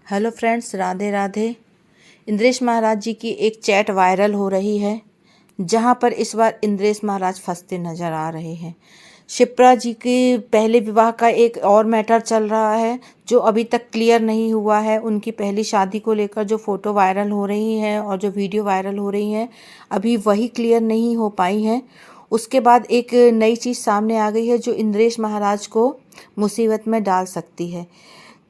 Hello friends, Radhe Radhe. Indresh Maharaj ji की एक chat viral हो रही है, जहां पर इस बार इंद्रेश महाराज फंसते नजर आ रहे हैं। शिप्रा जी के पहले विवाह का एक और मैटर चल रहा है जो अभी तक क्लियर नहीं हुआ है। उनकी पहली शादी को लेकर जो फोटो वायरल हो रही हैं और जो वीडियो वायरल हो रही हैं, अभी वही क्लियर नहीं हो पाई हैं। उसके बाद एक नई चीज़ सामने आ गई है जो इंद्रेश महाराज को मुसीबत में डाल सकती है।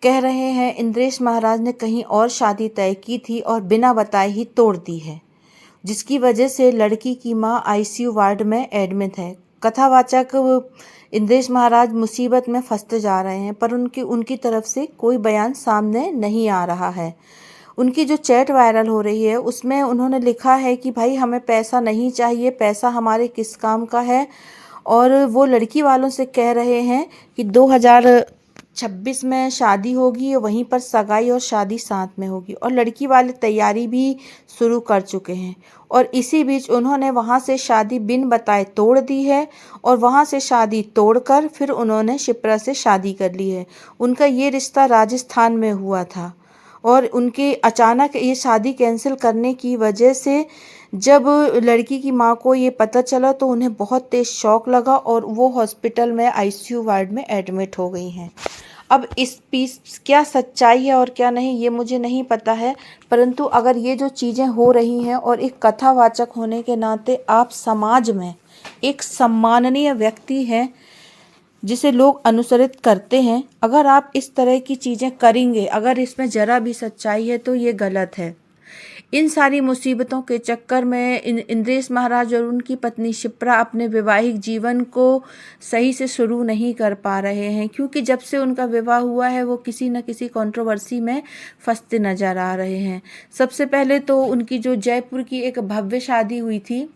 कह रहे हैं इंद्रेश महाराज ने कहीं और शादी तय की थी और बिना बताए ही तोड़ दी है, जिसकी वजह से लड़की की मां आईसीयू वार्ड में एडमिट है। कथावाचक इंद्रेश महाराज मुसीबत में फंसते जा रहे हैं, पर उनकी तरफ से कोई बयान सामने नहीं आ रहा है। उनकी जो चैट वायरल हो रही है उसमें उन्होंने लिखा है कि भाई हमें पैसा नहीं चाहिए, पैसा हमारे किस काम का है। और वो लड़की वालों से कह रहे हैं कि 2026 में शादी होगी, वहीं पर सगाई और शादी साथ में होगी, और लड़की वाले तैयारी भी शुरू कर चुके हैं। और इसी बीच उन्होंने वहां से शादी बिन बताए तोड़ दी है, और वहां से शादी तोड़कर फिर उन्होंने शिप्रा से शादी कर ली है। उनका ये रिश्ता राजस्थान में हुआ था, और उनके अचानक ये शादी कैंसिल करने की वजह से जब लड़की की माँ को ये पता चला तो उन्हें बहुत तेज शॉक लगा और वो हॉस्पिटल में आईसीयू वार्ड में एडमिट हो गई हैं। अब इस पीस क्या सच्चाई है और क्या नहीं ये मुझे नहीं पता है, परंतु अगर ये जो चीज़ें हो रही हैं और एक कथावाचक होने के नाते आप समाज में एक सम्माननीय व्यक्ति हैं जिसे लोग अनुसरित करते हैं, अगर आप इस तरह की चीज़ें करेंगे, अगर इसमें ज़रा भी सच्चाई है तो ये गलत है। इन सारी मुसीबतों के चक्कर में इंद्रेश महाराज और उनकी पत्नी शिप्रा अपने वैवाहिक जीवन को सही से शुरू नहीं कर पा रहे हैं, क्योंकि जब से उनका विवाह हुआ है वो किसी न किसी कंट्रोवर्सी में फंसते नजर आ रहे हैं। सबसे पहले तो उनकी जो जयपुर की एक भव्य शादी हुई थी,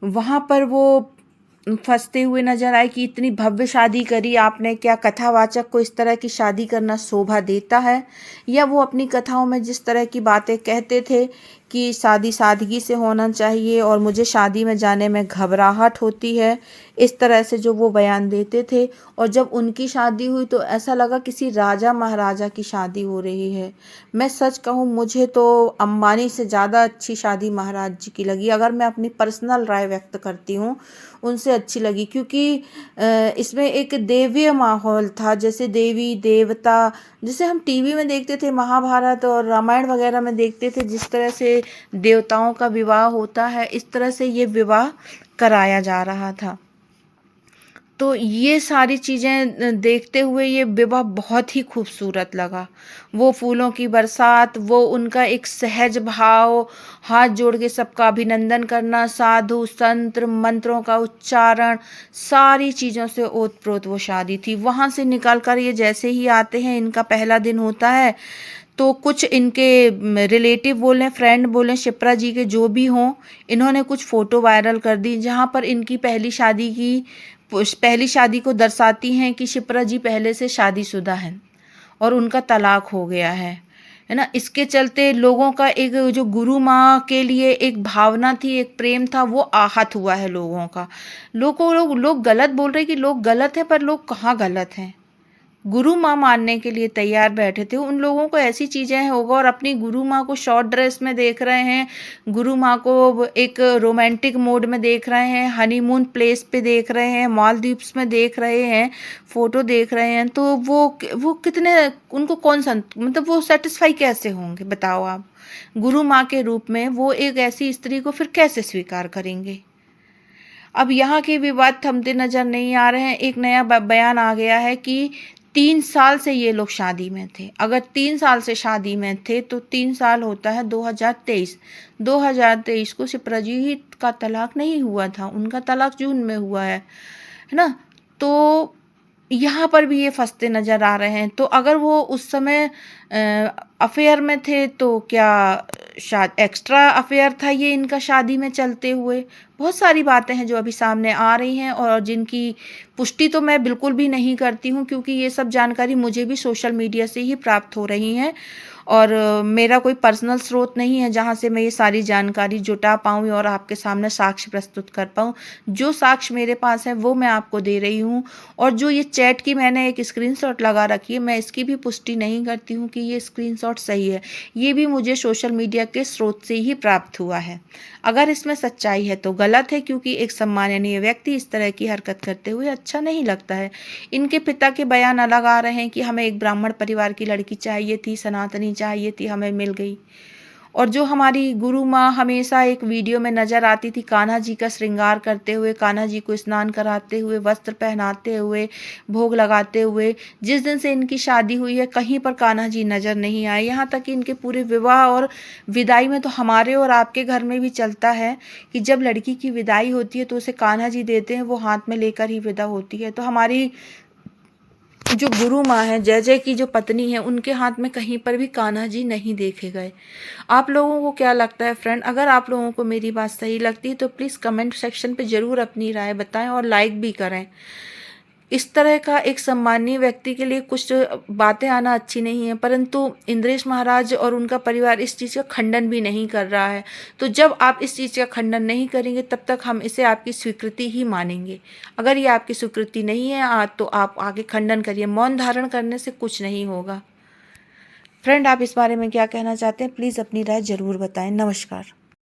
वहाँ पर वो फंसते हुए नजर आए कि इतनी भव्य शादी करी आपने, क्या कथावाचक को इस तरह की शादी करना शोभा देता है? या वो अपनी कथाओं में जिस तरह की बातें कहते थे कि शादी सादगी से होना चाहिए और मुझे शादी में जाने में घबराहट होती है, इस तरह से जो वो बयान देते थे, और जब उनकी शादी हुई तो ऐसा लगा किसी राजा महाराजा की शादी हो रही है। मैं सच कहूँ, मुझे तो अंबानी से ज़्यादा अच्छी शादी महाराज जी की लगी। अगर मैं अपनी पर्सनल राय व्यक्त करती हूँ, उनसे अच्छी लगी, क्योंकि इसमें एक देवीय माहौल था, जैसे देवी देवता जिसे हम टीवी में देखते थे, महाभारत और रामायण वगैरह में देखते थे, जिस तरह से देवताओं का विवाह होता है, इस तरह से ये विवाह कराया जा रहा था। तो ये सारी चीज़ें देखते हुए ये विवाह बहुत ही खूबसूरत लगा। वो फूलों की बरसात, वो उनका एक सहज भाव, हाथ जोड़ के सबका अभिनंदन करना, साधु संत मंत्रों का उच्चारण, सारी चीज़ों से ओतप्रोत वो शादी थी। वहाँ से निकल कर ये जैसे ही आते हैं, इनका पहला दिन होता है, तो कुछ इनके रिलेटिव बोलें, फ्रेंड बोलें, शिप्रा जी के जो भी हों, इन्होंने कुछ फ़ोटो वायरल कर दी जहाँ पर इनकी पहली शादी को दर्शाती हैं कि शिप्रा जी पहले से शादीशुदा हैं और उनका तलाक हो गया है ना। इसके चलते लोगों का एक जो गुरु माँ के लिए एक भावना थी, एक प्रेम था, वो आहत हुआ है लोगों का। लोग गलत बोल रहे हैं कि लोग गलत हैं, पर लोग कहाँ गलत हैं? गुरु माँ मानने के लिए तैयार बैठे थे। उन लोगों को ऐसी चीज़ें होगा और अपनी गुरु माँ को शॉर्ट ड्रेस में देख रहे हैं, गुरु माँ को एक रोमांटिक मोड में देख रहे हैं, हनीमून प्लेस पे देख रहे हैं, मालदीव्स में देख रहे हैं, फोटो देख रहे हैं, तो वो कितने, उनको कौन सा मतलब वो सेटिस्फाई कैसे होंगे बताओ आप? गुरु माँ के रूप में वो एक ऐसी स्त्री को फिर कैसे स्वीकार करेंगे? अब यहाँ के विवाद थमते नजर नहीं आ रहे हैं। एक नया बयान आ गया है कि 3 साल से ये लोग शादी में थे। अगर 3 साल से शादी में थे तो 3 साल होता है 2023। 2023 को शिप्रा जी का तलाक नहीं हुआ था, उनका तलाक जून में हुआ है ना। तो यहाँ पर भी ये फंसते नजर आ रहे हैं। तो अगर वो उस समय अफेयर में थे तो क्या एक्स्ट्रा अफेयर था ये इनका शादी में चलते हुए। बहुत सारी बातें हैं जो अभी सामने आ रही हैं और जिनकी पुष्टि तो मैं बिल्कुल भी नहीं करती हूँ, क्योंकि ये सब जानकारी मुझे भी सोशल मीडिया से ही प्राप्त हो रही हैं और मेरा कोई पर्सनल स्रोत नहीं है जहाँ से मैं ये सारी जानकारी जुटा पाऊँ और आपके सामने साक्ष्य प्रस्तुत कर पाऊँ। जो साक्ष्य मेरे पास है वो मैं आपको दे रही हूँ। और जो ये चैट की मैंने एक स्क्रीनशॉट लगा रखी है, मैं इसकी भी पुष्टि नहीं करती हूँ कि ये स्क्रीनशॉट सही है। ये भी मुझे सोशल मीडिया के स्रोत से ही प्राप्त हुआ है। अगर इसमें सच्चाई है तो गलत है, क्योंकि एक सम्माननीय व्यक्ति इस तरह की हरकत करते हुए अच्छा नहीं लगता है। इनके पिता के बयान अलग आ रहे हैं कि हमें एक ब्राह्मण परिवार की लड़की चाहिए थी, सनातनी चाहिए थी, हमें मिल गई। और जो हमारी गुरु माँ हमेशा एक वीडियो में नजर आती थी कान्हा जी का श्रृंगार करते हुए, कान्हा जी को स्नान कराते हुए, वस्त्र पहनाते हुए, भोग लगाते हुए, जिस दिन से इनकी शादी हुई है कहीं पर कान्हा जी नजर नहीं आए। यहाँ तक कि इनके पूरे विवाह और विदाई में तो हमारे और आपके घर में भी चलता है कि जब लड़की की विदाई होती है तो उसे कान्हा जी देते हैं, वो हाथ में लेकर ही विदा होती है। तो हमारी जो गुरु माँ है, जय जय की जो पत्नी है, उनके हाथ में कहीं पर भी कान्हा जी नहीं देखे गए। आप लोगों को क्या लगता है फ्रेंड? अगर आप लोगों को मेरी बात सही लगती है तो प्लीज़ कमेंट सेक्शन पे ज़रूर अपनी राय बताएं और लाइक भी करें। इस तरह का एक सम्मानीय व्यक्ति के लिए कुछ बातें आना अच्छी नहीं है, परंतु इंद्रेश महाराज और उनका परिवार इस चीज़ का खंडन भी नहीं कर रहा है। तो जब आप इस चीज़ का खंडन नहीं करेंगे तब तक हम इसे आपकी स्वीकृति ही मानेंगे। अगर ये आपकी स्वीकृति नहीं है तो आप आगे खंडन करिए। मौन धारण करने से कुछ नहीं होगा। फ्रेंड, आप इस बारे में क्या कहना चाहते हैं? प्लीज़ अपनी राय ज़रूर बताएं। नमस्कार।